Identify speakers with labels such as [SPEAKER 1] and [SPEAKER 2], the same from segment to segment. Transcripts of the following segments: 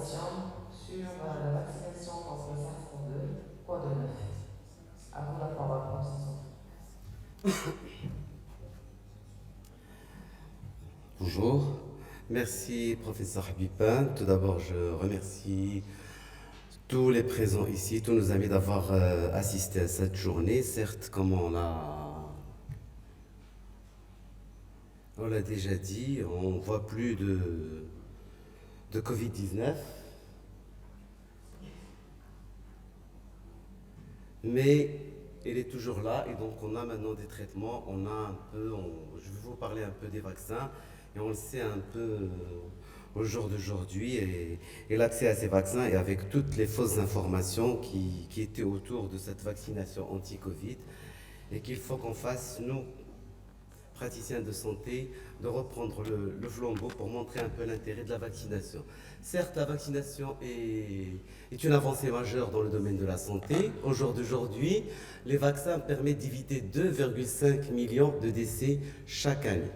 [SPEAKER 1] présentation sur la vaccination contre le SARS-CoV-2, quoi de neuf? À vous la parole, professeur.
[SPEAKER 2] Bonjour, merci professeur Habibin. Tout d'abord, je remercie tous les présents ici, tous nos amis d'avoir assisté à cette journée. Certes, comme on l'a déjà dit, on ne voit plus de Covid-19, mais il est toujours là et donc on a maintenant des traitements, je vais vous parler un peu des vaccins et on le sait un peu au jour d'aujourd'hui et l'accès à ces vaccins et avec toutes les fausses informations qui étaient autour de cette vaccination anti-Covid et qu'il faut qu'on fasse, nous, praticiens de santé, de reprendre le flambeau pour montrer un peu l'intérêt de la vaccination. Certes, la vaccination est une avancée majeure dans le domaine de la santé. Au jour d'aujourd'hui, les vaccins permettent d'éviter 2,5 millions de décès chaque année.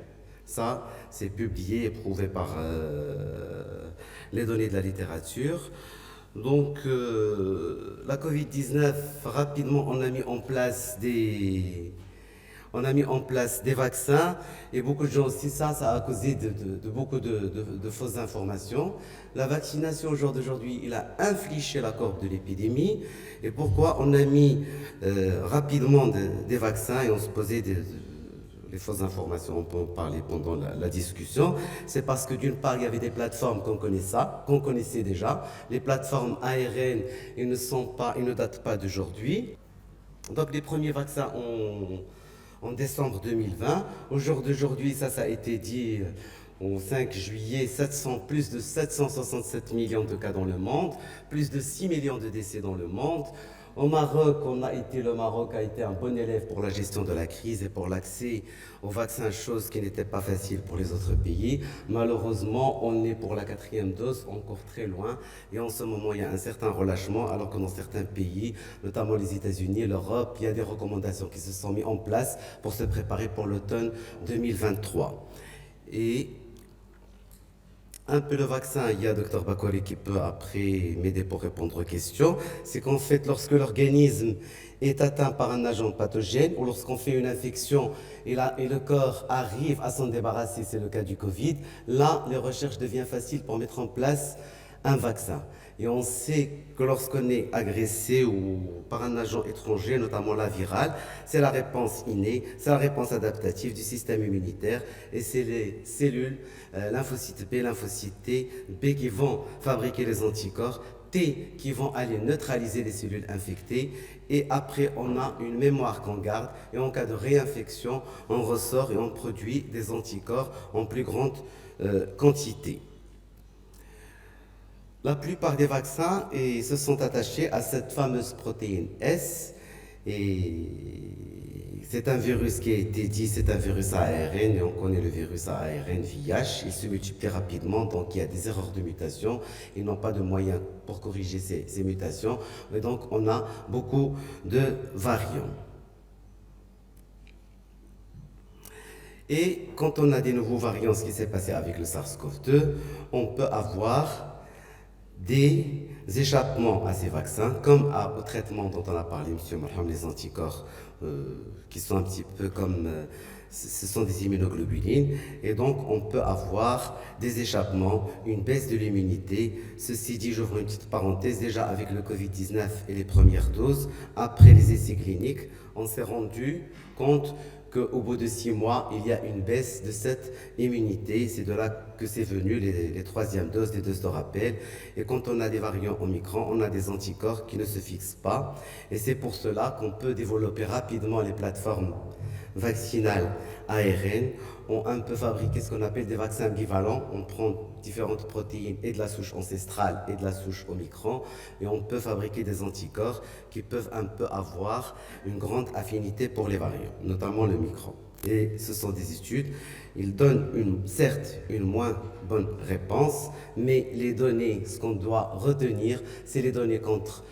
[SPEAKER 2] Ça, c'est publié et prouvé par les données de la littérature. Donc, la Covid-19, rapidement, on a mis en place des vaccins et beaucoup de gens aussi, ça a causé de beaucoup de fausses informations. La vaccination au jour d'aujourd'hui, il a infligé la courbe de l'épidémie. Et pourquoi on a mis rapidement des vaccins et on se posait les fausses informations, on peut en parler pendant la discussion, c'est parce que d'une part, il y avait des plateformes qu'on connaissait déjà. Les plateformes ARN, ils ne datent pas d'aujourd'hui. Donc les premiers vaccins en décembre 2020. Au jour d'aujourd'hui, ça a été dit au 5 juillet, plus de 767 millions de cas dans le monde, plus de 6 millions de décès dans le monde. Au Maroc, le Maroc a été un bon élève pour la gestion de la crise et pour l'accès aux vaccins, chose qui n'était pas facile pour les autres pays. Malheureusement, on est pour la 4e dose encore très loin et en ce moment, il y a un certain relâchement alors que dans certains pays, notamment les États-Unis, l'Europe, il y a des recommandations qui se sont mises en place pour se préparer pour l'automne 2023. Et un peu le vaccin, il y a Dr Bakwali qui peut après m'aider pour répondre aux questions. C'est qu'en fait, lorsque l'organisme est atteint par un agent pathogène ou lorsqu'on fait une infection et le corps arrive à s'en débarrasser, c'est le cas du Covid, là, les recherches deviennent faciles pour mettre en place un vaccin. Et on sait que lorsqu'on est agressé ou par un agent étranger, notamment la virale, c'est la réponse innée, c'est la réponse adaptative du système immunitaire et c'est les cellules lymphocytes B, lymphocytes T, B qui vont fabriquer les anticorps, T qui vont aller neutraliser les cellules infectées et après on a une mémoire qu'on garde et en cas de réinfection, on ressort et on produit des anticorps en plus grande quantité. La plupart des vaccins se sont attachés à cette fameuse protéine S et c'est un virus qui a été dit, c'est un virus ARN et on connaît le virus ARN VIH, il se multiplie rapidement donc il y a des erreurs de mutation, ils n'ont pas de moyens pour corriger ces mutations et donc on a beaucoup de variants. Et quand on a des nouveaux variants, ce qui s'est passé avec le SARS-CoV-2, on peut avoir des échappements à ces vaccins, comme au traitement dont on a parlé, M. Marham, les anticorps, qui sont un petit peu comme, ce sont des immunoglobulines, et donc on peut avoir des échappements, une baisse de l'immunité. Ceci dit, j'ouvre une petite parenthèse, déjà avec le Covid-19 et les premières doses, après les essais cliniques, on s'est rendu compte qu'au bout de 6 mois, il y a une baisse de cette immunité. C'est de là que c'est venu les troisièmes doses, les doses de rappel. Et quand on a des variants Omicron, on a des anticorps qui ne se fixent pas. Et c'est pour cela qu'on peut développer rapidement les plateformes vaccinales ARN. On peut fabriquer ce qu'on appelle des vaccins bivalents. On prend différentes protéines et de la souche ancestrale et de la souche Omicron et on peut fabriquer des anticorps qui peuvent un peu avoir une grande affinité pour les variants, notamment le Micron. Et ce sont des études, ils donnent certes une moins bonne réponse, mais les données, ce qu'on doit retenir, c'est les données contre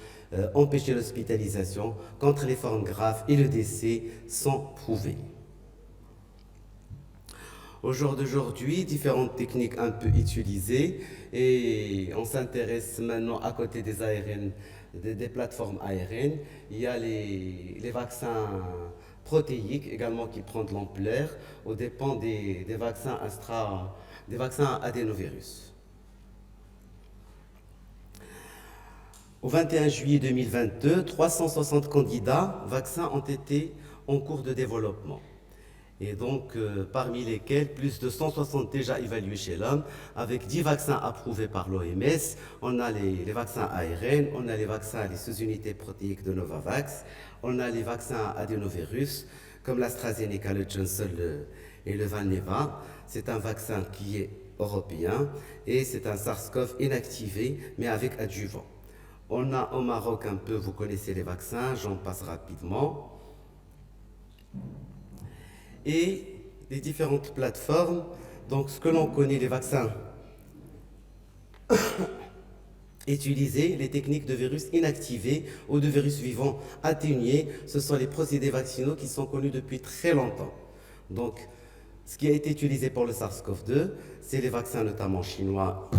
[SPEAKER 2] empêcher l'hospitalisation, contre les formes graves et le décès sont prouvées. Au jour d'aujourd'hui, différentes techniques un peu utilisées et on s'intéresse maintenant à côté des ARN, des plateformes ARN. Il y a les vaccins protéiques également qui prennent de l'ampleur aux dépens des vaccins des vaccins adénovirus. Au 21 juillet 2022, 360 candidats vaccins ont été en cours de développement. Et donc, parmi lesquels, plus de 160 déjà évalués chez l'homme, avec 10 vaccins approuvés par l'OMS. On a les vaccins ARN, on a les vaccins, les sous-unités protéiques de Novavax, on a les vaccins adénovirus, comme l'AstraZeneca, le Johnson et le Valneva. C'est un vaccin qui est européen et c'est un SARS-CoV inactivé, mais avec adjuvant. On a au Maroc un peu, vous connaissez les vaccins, j'en passe rapidement. Et les différentes plateformes, donc ce que l'on connaît, les vaccins utilisés, les techniques de virus inactivés ou de virus vivants atténués, ce sont les procédés vaccinaux qui sont connus depuis très longtemps. Donc, ce qui a été utilisé pour le SARS-CoV-2, c'est les vaccins notamment chinois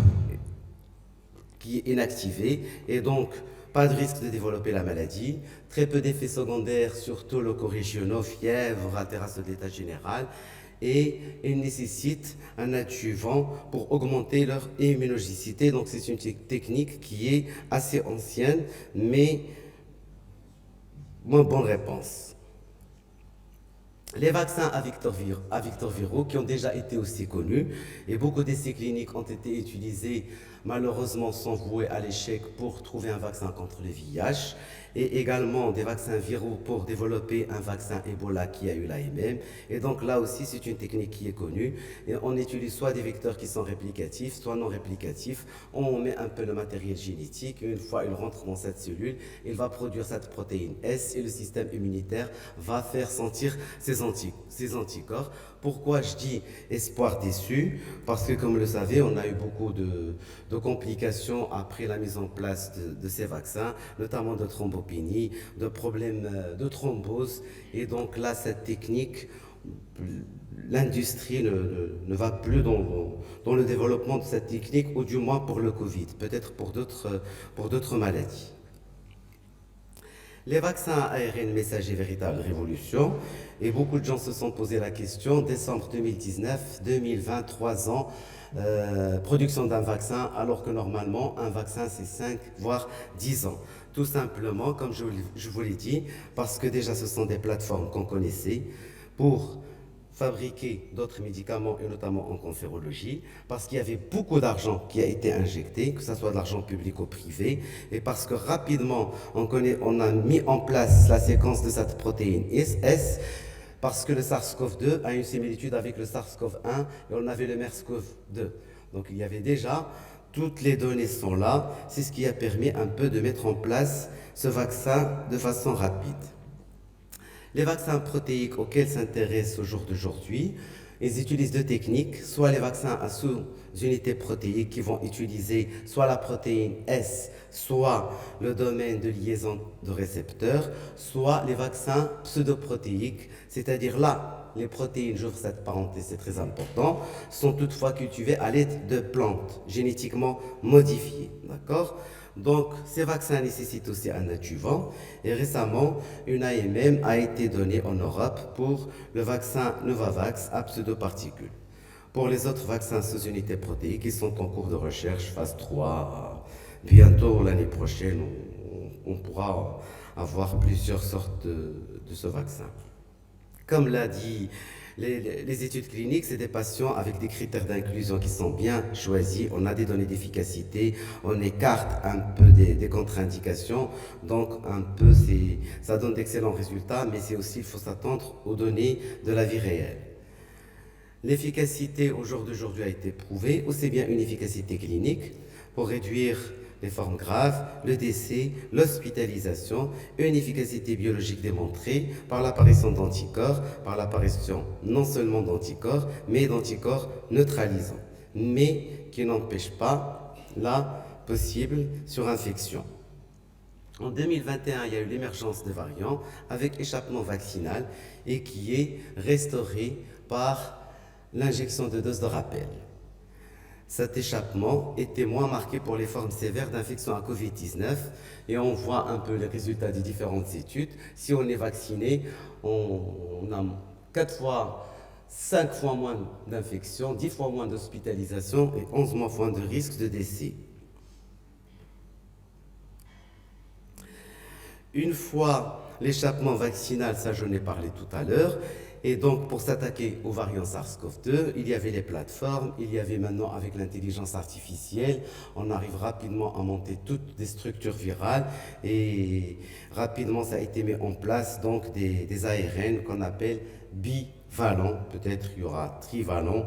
[SPEAKER 2] qui est inactivé et donc pas de risque de développer la maladie, très peu d'effets secondaires, surtout locaux-régionaux, fièvre, altération de l'état général, et ils nécessitent un adjuvant pour augmenter leur immunogénicité. Donc c'est une technique qui est assez ancienne, mais moins bonne réponse. Les vaccins à vecteurs viraux qui ont déjà été aussi connus et beaucoup d'essais cliniques ont été utilisés, malheureusement sont voués à l'échec pour trouver un vaccin contre le VIH et également des vaccins viraux pour développer un vaccin Ebola qui a eu l'AMM. Et donc là aussi, c'est une technique qui est connue. Et on utilise soit des vecteurs qui sont réplicatifs, soit non réplicatifs. On met un peu le matériel génétique. Une fois il rentre dans cette cellule, il va produire cette protéine S et le système immunitaire va faire sentir ses anticorps. Pourquoi je dis espoir déçu? Parce que, comme vous le savez, on a eu beaucoup de complications après la mise en place de ces vaccins, notamment de thrombopénie, de problèmes de thrombose. Et donc là, cette technique, l'industrie ne va plus dans le développement de cette technique, ou du moins pour le Covid, peut-être pour d'autres maladies. Les vaccins ARN messager, véritable révolution. Et beaucoup de gens se sont posé la question, décembre 2019, 2020, 3 ans, production d'un vaccin, alors que normalement, un vaccin, c'est 5, voire 10 ans. Tout simplement, comme je vous l'ai dit, parce que déjà, ce sont des plateformes qu'on connaissait pour fabriquer d'autres médicaments, et notamment en cancérologie, parce qu'il y avait beaucoup d'argent qui a été injecté, que ce soit de l'argent public ou privé, et parce que rapidement, on a mis en place la séquence de cette protéine S, parce que le SARS-CoV-2 a une similitude avec le SARS-CoV-1, et on avait le MERS-CoV-2. Donc il y avait déjà, toutes les données sont là, c'est ce qui a permis un peu de mettre en place ce vaccin de façon rapide. Les vaccins protéiques auxquels s'intéressent au jour d'aujourd'hui, ils utilisent deux techniques, soit les vaccins à sous-unités protéiques qui vont utiliser soit la protéine S, soit le domaine de liaison de récepteurs, soit les vaccins pseudoprotéiques, c'est-à-dire là, les protéines, j'ouvre cette parenthèse, c'est très important, sont toutefois cultivées à l'aide de plantes génétiquement modifiées, d'accord ? Donc, ces vaccins nécessitent aussi un adjuvant. Et récemment, une AMM a été donnée en Europe pour le vaccin Novavax à pseudoparticules. Pour les autres vaccins sous unités protéiques, qui sont en cours de recherche, phase 3, bientôt l'année prochaine, on pourra avoir plusieurs sortes de ce vaccin. Comme l'a dit, les études cliniques, c'est des patients avec des critères d'inclusion qui sont bien choisis. On a des données d'efficacité, on écarte un peu des contre-indications. Donc, un peu, ça donne d'excellents résultats, mais c'est aussi, il faut s'attendre aux données de la vie réelle. L'efficacité au jour d'aujourd'hui a été prouvée, aussi bien une efficacité clinique pour réduire les formes graves, le décès, l'hospitalisation, une efficacité biologique démontrée par l'apparition d'anticorps, par l'apparition non seulement d'anticorps, mais d'anticorps neutralisants, mais qui n'empêchent pas la possible surinfection. En 2021, il y a eu l'émergence de variants avec échappement vaccinal et qui est restauré par l'injection de doses de rappel. Cet échappement était moins marqué pour les formes sévères d'infection à Covid-19 et on voit un peu les résultats des différentes études. Si on est vacciné, on a 4 fois, 5 fois moins d'infections, 10 fois moins d'hospitalisation et 11 fois moins de risque de décès. Une fois l'échappement vaccinal, ça j'en ai parlé tout à l'heure, et donc pour s'attaquer au variant SARS-CoV-2, il y avait les plateformes, il y avait maintenant avec l'intelligence artificielle, on arrive rapidement à monter toutes des structures virales et rapidement ça a été mis en place donc des ARN qu'on appelle bivalents, peut-être il y aura trivalents,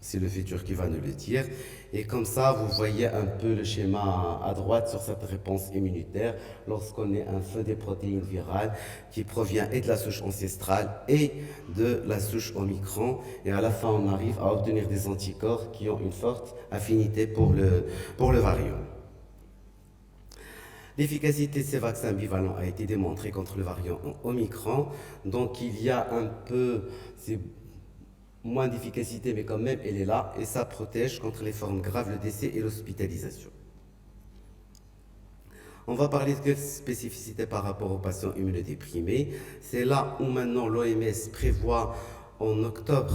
[SPEAKER 2] c'est le futur qui va nous le dire. Et comme ça, vous voyez un peu le schéma à droite sur cette réponse immunitaire lorsqu'on est un feu des protéines virales qui provient et de la souche ancestrale et de la souche Omicron. Et à la fin, on arrive à obtenir des anticorps qui ont une forte affinité pour le variant. L'efficacité de ces vaccins bivalents a été démontrée contre le variant Omicron. Donc il y a un peu... moins d'efficacité, mais quand même, elle est là et ça protège contre les formes graves, le décès et l'hospitalisation. On va parler de quelques spécificités par rapport aux patients immunodéprimés. C'est là où maintenant l'OMS prévoit en octobre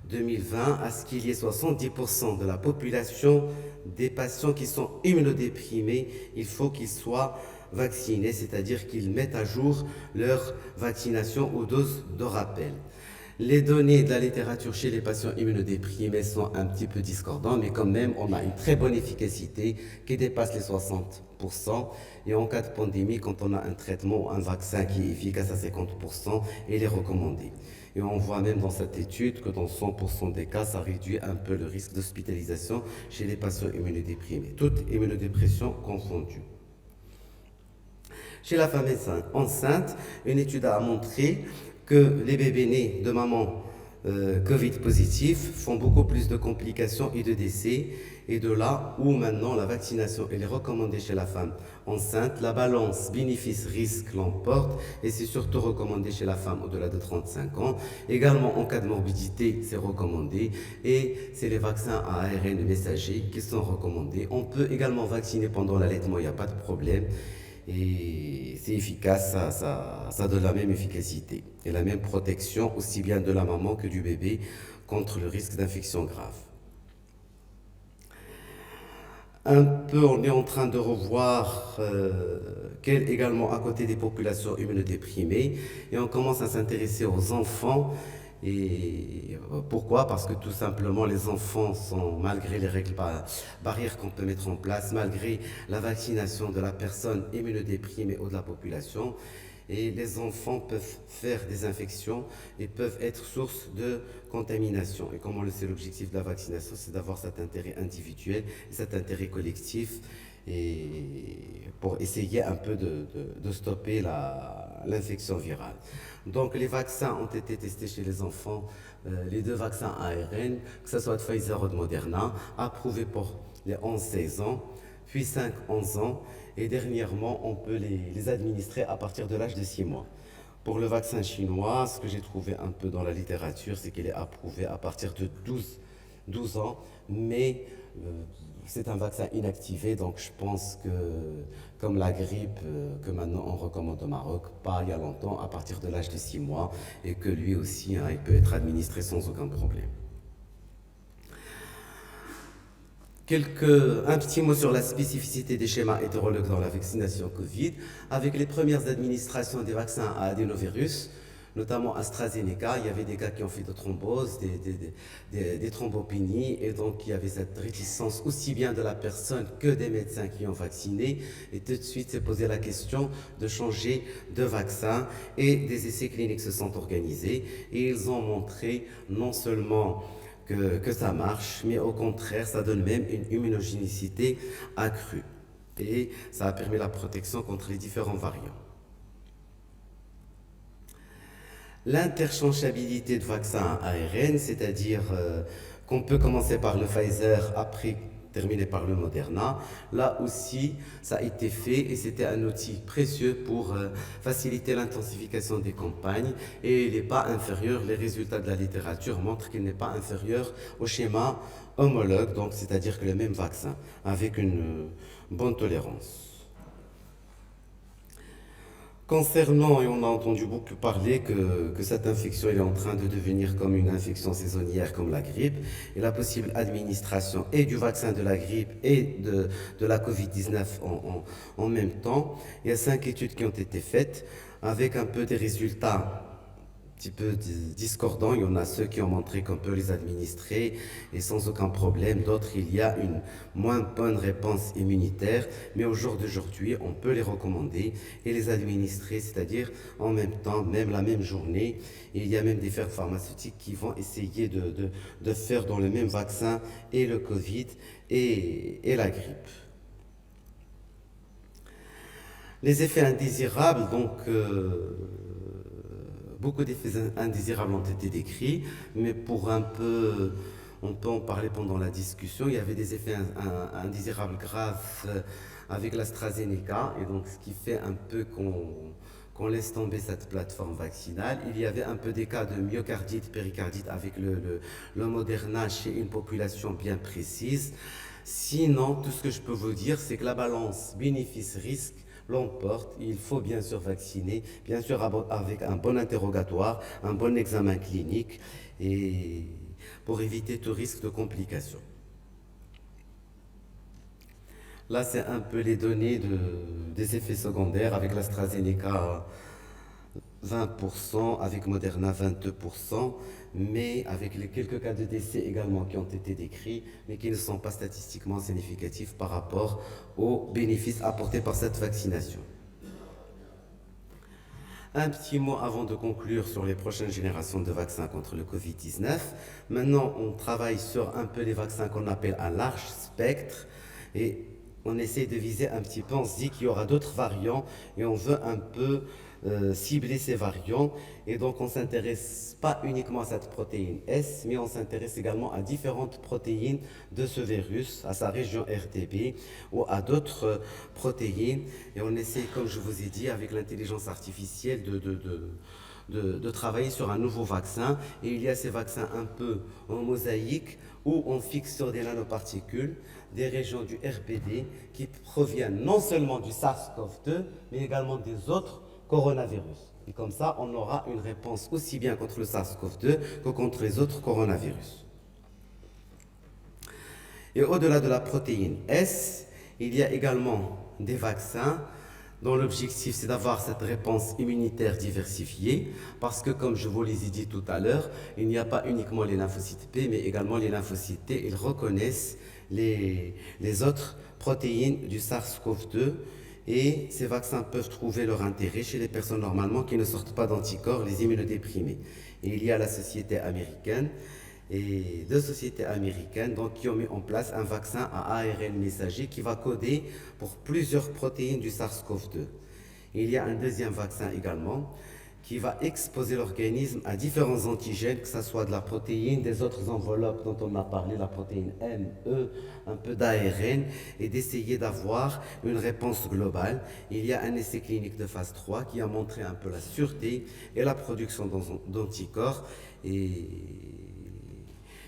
[SPEAKER 2] 2020 à ce qu'il y ait 70% de la population des patients qui sont immunodéprimés, il faut qu'ils soient vaccinés, c'est-à-dire qu'ils mettent à jour leur vaccination aux doses de rappel. Les données de la littérature chez les patients immunodéprimés sont un petit peu discordantes, mais quand même, on a une très bonne efficacité qui dépasse les 60%. Et en cas de pandémie, quand on a un traitement ou un vaccin qui est efficace à 50%, il est recommandé. Et on voit même dans cette étude que dans 100% des cas, ça réduit un peu le risque d'hospitalisation chez les patients immunodéprimés, toute immunodépression confondue. Chez la femme enceinte, une étude a montré que les bébés nés de mamans Covid positifs font beaucoup plus de complications et de décès. Et de là où maintenant la vaccination elle est recommandée chez la femme enceinte, la balance bénéfice-risque l'emporte et c'est surtout recommandé chez la femme au-delà de 35 ans. Également en cas de morbidité, c'est recommandé et c'est les vaccins à ARN messager qui sont recommandés. On peut également vacciner pendant l'allaitement, il n'y a pas de problème. Et c'est efficace, ça donne la même efficacité et la même protection aussi bien de la maman que du bébé contre le risque d'infection grave. Un peu, on est en train de revoir également à côté des populations immunodéprimées et on commence à s'intéresser aux enfants. Et pourquoi? Parce que tout simplement, les enfants sont, malgré les règles barrières qu'on peut mettre en place, malgré la vaccination de la personne immunodéprimée ou de la population, et les enfants peuvent faire des infections et peuvent être source de contamination. Et comme on le sait, l'objectif de la vaccination, c'est d'avoir cet intérêt individuel et cet intérêt collectif et pour essayer un peu de stopper l'infection virale. Donc les vaccins ont été testés chez les enfants, les 2 vaccins ARN, que ce soit de Pfizer ou de Moderna, approuvés pour les 11-16 ans, puis 5-11 ans, et dernièrement on peut les administrer à partir de l'âge de 6 mois. Pour le vaccin chinois, ce que j'ai trouvé un peu dans la littérature, c'est qu'il est approuvé à partir de 12 ans, mais c'est un vaccin inactivé, donc je pense que, comme la grippe que maintenant on recommande au Maroc, pas il y a longtemps, à partir de l'âge de 6 mois, et que lui aussi, il peut être administré sans aucun problème. Un petit mot sur la spécificité des schémas hétérologues dans la vaccination Covid, avec les premières administrations des vaccins à adénovirus, notamment AstraZeneca, il y avait des cas qui ont fait de thromboses, des thrombopénies, et donc il y avait cette réticence aussi bien de la personne que des médecins qui ont vacciné, et tout de suite s'est posé la question de changer de vaccin, et des essais cliniques se sont organisés, et ils ont montré non seulement que ça marche, mais au contraire, ça donne même une immunogénicité accrue, et ça a permis la protection contre les différents variants. L'interchangeabilité de vaccins ARN, c'est-à-dire qu'on peut commencer par le Pfizer, après terminé par le Moderna. Là aussi, ça a été fait et c'était un outil précieux pour faciliter l'intensification des campagnes et il n'est pas inférieur, les résultats de la littérature montrent qu'il n'est pas inférieur au schéma homologue, donc c'est-à-dire que le même vaccin, avec une bonne tolérance. Concernant, et on a entendu beaucoup parler que cette infection est en train de devenir comme une infection saisonnière comme la grippe, et la possible administration et du vaccin de la grippe et de la Covid-19 en même temps, il y a 5 études qui ont été faites avec un peu des résultats un petit peu discordants. Il y en a ceux qui ont montré qu'on peut les administrer et sans aucun problème. D'autres, il y a une moins bonne réponse immunitaire. Mais au jour d'aujourd'hui, on peut les recommander et les administrer, c'est-à-dire en même temps, même la même journée. Et il y a même des firmes pharmaceutiques qui vont essayer de faire dans le même vaccin et le Covid et la grippe. Les effets indésirables, donc beaucoup d'effets indésirables ont été décrits, mais pour un peu, on peut en parler pendant la discussion. Il y avait des effets indésirables graves avec l'AstraZeneca, et donc ce qui fait un peu qu'on laisse tomber cette plateforme vaccinale. Il y avait un peu des cas de myocardite, péricardite avec le Moderna chez une population bien précise. Sinon, tout ce que je peux vous dire, c'est que la balance bénéfice-risque l'emporte. Il faut bien sûr vacciner, bien sûr avec un bon interrogatoire, un bon examen clinique et pour éviter tout risque de complications. Là, c'est un peu les données des effets secondaires avec l'AstraZeneca 20%, avec Moderna 22%, mais avec les quelques cas de décès également qui ont été décrits, mais qui ne sont pas statistiquement significatifs par rapport aux bénéfices apportés par cette vaccination. Un petit mot avant de conclure sur les prochaines générations de vaccins contre le Covid-19. Maintenant, on travaille sur un peu les vaccins qu'on appelle à large spectre et on essaie de viser un petit peu, on se dit qu'il y aura d'autres variants et on veut un peu cibler ces variants et donc on ne s'intéresse pas uniquement à cette protéine S, mais on s'intéresse également à différentes protéines de ce virus, à sa région RTB ou à d'autres protéines et on essaie, comme je vous ai dit, avec l'intelligence artificielle de travailler sur un nouveau vaccin et il y a ces vaccins un peu en mosaïque où on fixe sur des nanoparticules des régions du RBD qui proviennent non seulement du SARS-CoV-2 mais également des autres coronavirus. Et comme ça, on aura une réponse aussi bien contre le SARS-CoV-2 que contre les autres coronavirus. Et au-delà de la protéine S, il y a également des vaccins dont l'objectif c'est d'avoir cette réponse immunitaire diversifiée parce que comme je vous les ai dit tout à l'heure, il n'y a pas uniquement les lymphocytes P mais également les lymphocytes T, ils reconnaissent les autres protéines du SARS-CoV-2 et ces vaccins peuvent trouver leur intérêt chez les personnes normalement qui ne sortent pas d'anticorps, les immunodéprimés. Et il y a la société américaine et 2 sociétés américaines donc, qui ont mis en place un vaccin à ARN messager qui va coder pour plusieurs protéines du SARS-CoV-2. Il y a un deuxième vaccin également qui va exposer l'organisme à différents antigènes, que ce soit de la protéine, des autres enveloppes dont on a parlé, la protéine M, E, un peu d'ARN, et d'essayer d'avoir une réponse globale. Il y a un essai clinique de phase 3 qui a montré un peu la sûreté et la production d'anticorps.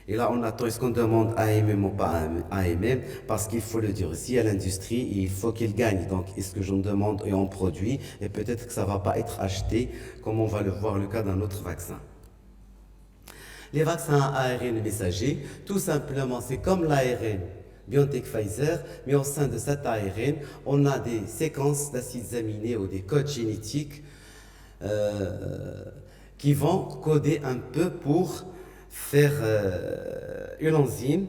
[SPEAKER 2] Et là, on attend, est-ce qu'on demande AMM ou pas AMM? Parce qu'il faut le dire aussi à l'industrie, il faut qu'il gagne. Donc, est-ce que j'en demande et on produit? Et peut-être que ça ne va pas être acheté, comme on va le voir le cas d'un autre vaccin. Les vaccins à ARN messager, tout simplement, c'est comme l'ARN BioNTech Pfizer, mais au sein de cet ARN, on a des séquences d'acides aminés ou des codes génétiques qui vont coder un peu pour faire une enzyme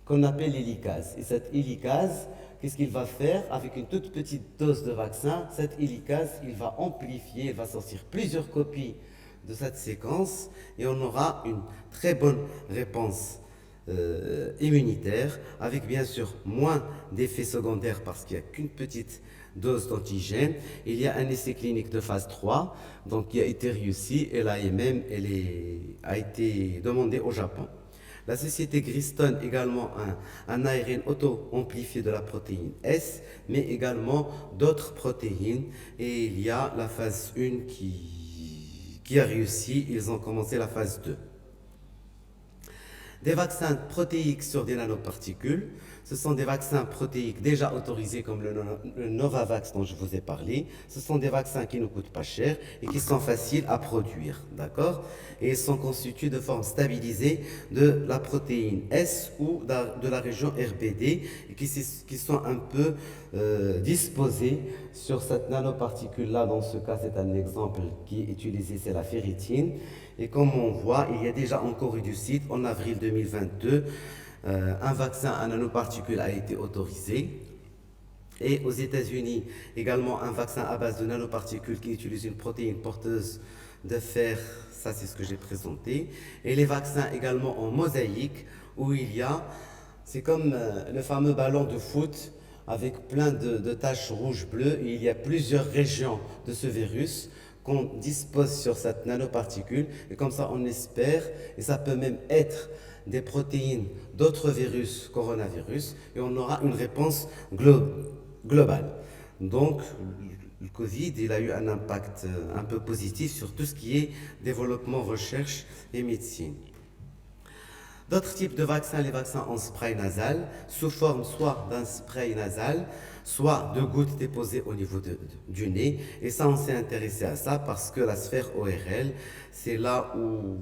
[SPEAKER 2] qu'on appelle l'hélicase. Et cette hélicase, qu'est-ce qu'il va faire? Avec une toute petite dose de vaccin, cette hélicase, il va amplifier, il va sortir plusieurs copies de cette séquence et on aura une très bonne réponse immunitaire avec bien sûr moins d'effets secondaires parce qu'il n'y a qu'une petite dose d'antigène. Il y a un essai clinique de phase 3 donc, qui a été réussi et l'AMM a été demandé au Japon. La société Griston également un ARN auto-amplifié de la protéine S, mais également d'autres protéines. Et il y a la phase 1 qui a réussi, ils ont commencé la phase 2. Des vaccins protéiques sur des nanoparticules. Ce sont des vaccins protéiques déjà autorisés comme le Novavax dont je vous ai parlé. Ce sont des vaccins qui ne coûtent pas cher et qui sont faciles à produire, d'accord? Et ils sont constitués de forme stabilisée de la protéine S ou de la région RBD et qui sont un peu disposés sur cette nanoparticule-là. Dans ce cas, c'est un exemple qui est utilisé, c'est la ferritine. Et comme on voit, il y a déjà en Corée du Sud, en avril 2022, un vaccin à nanoparticules a été autorisé. Et aux États-Unis, également un vaccin à base de nanoparticules qui utilise une protéine porteuse de fer, ça c'est ce que j'ai présenté. Et les vaccins également en mosaïque, où il y a, c'est comme le fameux ballon de foot avec plein de taches rouges-bleues, il y a plusieurs régions de ce virus qu'on dispose sur cette nanoparticule, et comme ça on espère, et ça peut même être des protéines d'autres virus, coronavirus, et on aura une réponse globale. Donc, le Covid, il a eu un impact un peu positif sur tout ce qui est développement, recherche et médecine. D'autres types de vaccins, les vaccins en spray nasal, sous forme soit d'un spray nasal, soit de gouttes déposées au niveau du nez. Et ça, on s'est intéressé à ça parce que la sphère ORL, c'est là où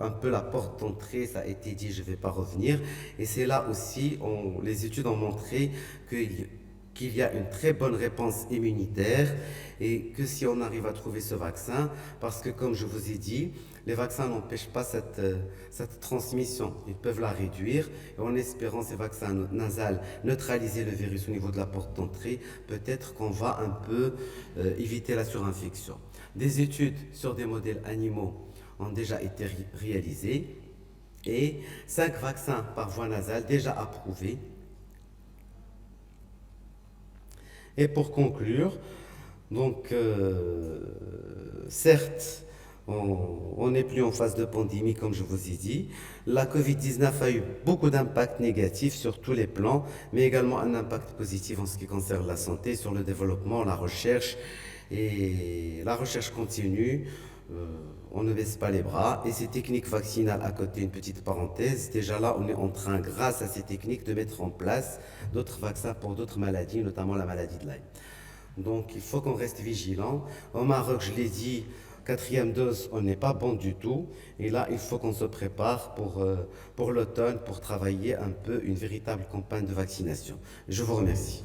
[SPEAKER 2] un peu la porte d'entrée, ça a été dit, je ne vais pas revenir. Et c'est là aussi, les études ont montré qu'il y a une très bonne réponse immunitaire et que si on arrive à trouver ce vaccin, parce que comme je vous ai dit, les vaccins n'empêchent pas cette transmission, ils peuvent la réduire et en espérant ces vaccins nasales neutraliser le virus au niveau de la porte d'entrée, peut-être qu'on va un peu éviter la surinfection. Des études sur des modèles animaux ont déjà été réalisées et 5 vaccins par voie nasale déjà approuvés. Et pour conclure, donc certes, on n'est plus en phase de pandémie comme je vous ai dit. La Covid-19 a eu beaucoup d'impacts négatifs sur tous les plans, mais également un impact positif en ce qui concerne la santé, sur le développement, la recherche. Et la recherche continue, on ne baisse pas les bras. Et ces techniques vaccinales, à côté, une petite parenthèse, déjà là, on est en train, grâce à ces techniques, de mettre en place d'autres vaccins pour d'autres maladies, notamment la maladie de Lyme. Donc il faut qu'on reste vigilant. Au Maroc, je l'ai dit, 4e dose, on n'est pas bon du tout. Et là, il faut qu'on se prépare pour l'automne, pour travailler un peu une véritable campagne de vaccination. Je vous remercie.